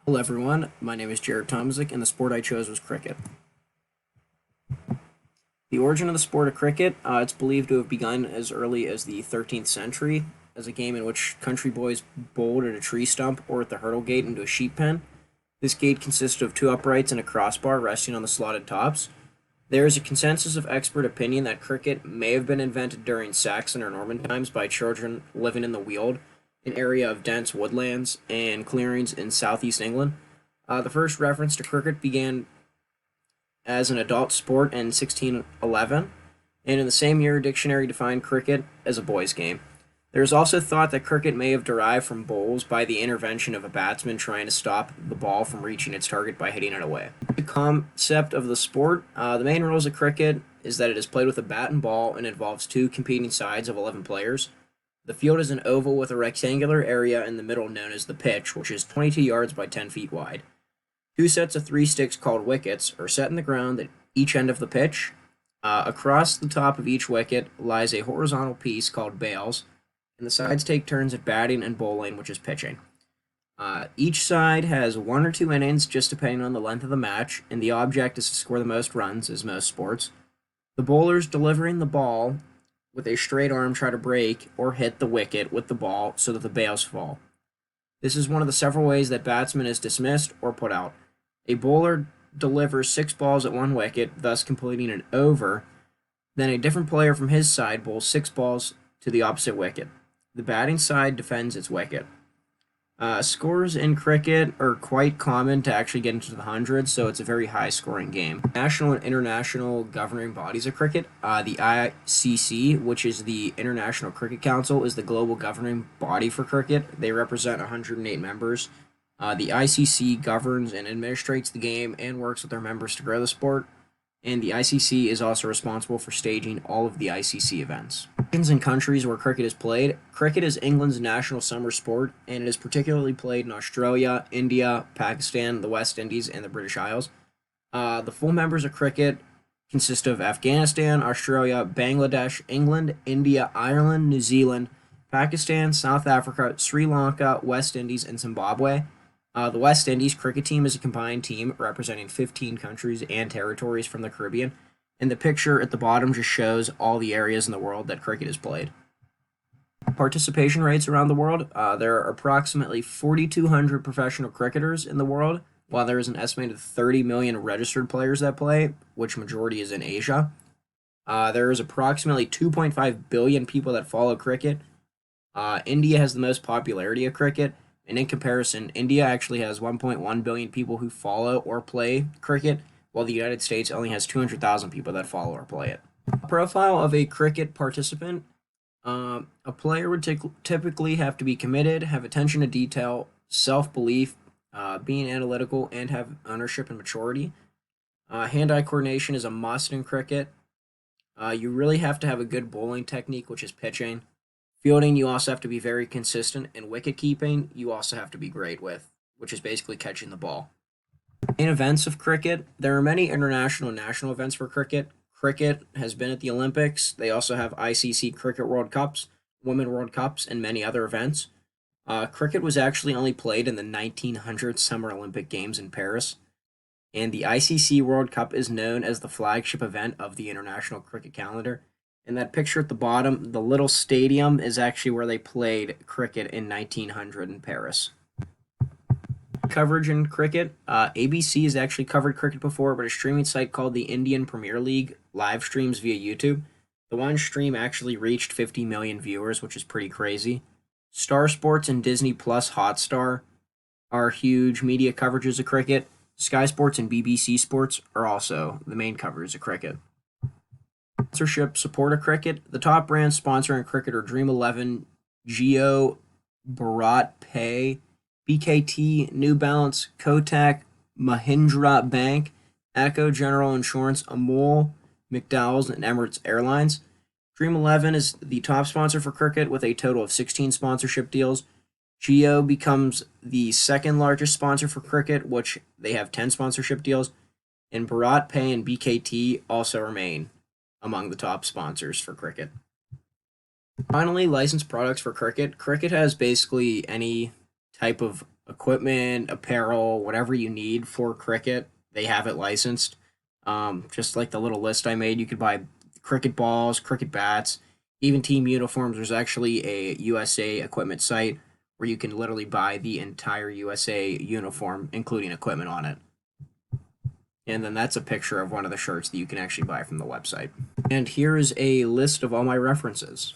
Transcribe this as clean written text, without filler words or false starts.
Hello everyone, my name is Jared Tomzik and the sport I chose was cricket. The origin of the sport of cricket, it's believed to have begun as early as the 13th century as a game in which country boys bowled at a tree stump or at the hurdle gate into a sheep pen. This gate consisted of two uprights and a crossbar resting on the slotted tops. There is a consensus of expert opinion that cricket may have been invented during Saxon or Norman times by children living in the Weald, an area of dense woodlands and clearings in southeast England. The first reference to cricket began as an adult sport in 1611, and in the same year, a dictionary defined cricket as a boys' game. There is also thought that cricket may have derived from bowls by the intervention of a batsman trying to stop the ball from reaching its target by hitting it away. The concept of the sport, the main rules of cricket is that it is played with a bat and ball and involves two competing sides of 11 players. The field is an oval with a rectangular area in the middle known as the pitch, which is 22 yards by 10 feet wide. Two sets of three sticks called wickets are set in the ground at each end of the pitch. Across the top of each wicket lies a horizontal piece called bails, and the sides take turns at batting and bowling, which is pitching. Each side has one or two innings, just depending on the length of the match, and the object is to score the most runs, as most sports. The bowlers delivering the ball with a straight arm try to break or hit the wicket with the ball so that the bails fall. This is one of the several ways that batsman is dismissed or put out. A bowler delivers six balls at one wicket, thus completing an over. Then a different player from his side bowls six balls to the opposite wicket. The batting side defends its wicket. Scores in cricket are quite common to actually get into the hundreds, so it's a very high scoring game. National and international governing bodies of cricket, the ICC, which is the International Cricket Council, is the global governing body for cricket. They represent 108 members. The ICC governs and administrates the game and works with their members to grow the sport. And the ICC is also responsible for staging all of the ICC events. Regions and countries where cricket is played. Cricket is England's national summer sport, and it is particularly played in Australia, India, Pakistan, the West Indies, and the British Isles. The full members of cricket consist of Afghanistan, Australia, Bangladesh, England, India, Ireland, New Zealand, Pakistan, South Africa, Sri Lanka, West Indies, and Zimbabwe. The West Indies cricket team is a combined team representing 15 countries and territories from the Caribbean, and the picture at the bottom just shows all the areas in the world that cricket is played. Participation rates around the world, there are approximately 4,200 professional cricketers in the world, while there is an estimated 30 million registered players that play, which majority is in Asia. There is approximately 2.5 billion people that follow cricket. India has the most popularity of cricket, and in comparison, India actually has 1.1 billion people who follow or play cricket, while the United States only has 200,000 people that follow or play it. Profile of a cricket participant. A player would typically have to be committed, have attention to detail, self-belief, being analytical, and have ownership and maturity. Hand-eye coordination is a must in cricket. You really have to have a good bowling technique, which is pitching. Fielding, you also have to be very consistent, and wicket keeping, you also have to be great with, which is basically catching the ball. Main events of cricket. There are many international and national events for cricket. Cricket has been at the Olympics. They also have ICC Cricket World Cups, Women World Cups, and many other events. Cricket was actually only played in the 1900 Summer Olympic Games in Paris, and the ICC World Cup is known as the flagship event of the international cricket calendar. And that picture at the bottom, the little stadium, is actually where they played cricket in 1900 in Paris. Coverage in cricket. ABC has actually covered cricket before, but a streaming site called the Indian Premier League live streams via YouTube. The one stream actually reached 50 million viewers, which is pretty crazy. Star Sports and Disney Plus Hotstar are huge media coverages of cricket. Sky Sports and BBC Sports are also the main coverage of cricket. Sponsorship support of cricket. The top brands sponsoring cricket are Dream 11, Jio, Bharat Pay, BKT, New Balance, Kotak, Mahindra Bank, Echo General Insurance, Amul, McDowell's, and Emirates Airlines. Dream 11 is the top sponsor for cricket with a total of 16 sponsorship deals. Jio becomes the second largest sponsor for cricket, which they have 10 sponsorship deals. And Bharat Pay and BKT also remain among the top sponsors for cricket. Finally, licensed products for cricket. Cricket has basically any type of equipment, apparel, whatever you need for cricket, they have it licensed. Just like the little list I made, you could buy cricket balls, cricket bats, even team uniforms. There's actually a USA equipment site where you can literally buy the entire USA uniform, including equipment on it. And then that's a picture of one of the shirts that you can actually buy from the website. And here is a list of all my references.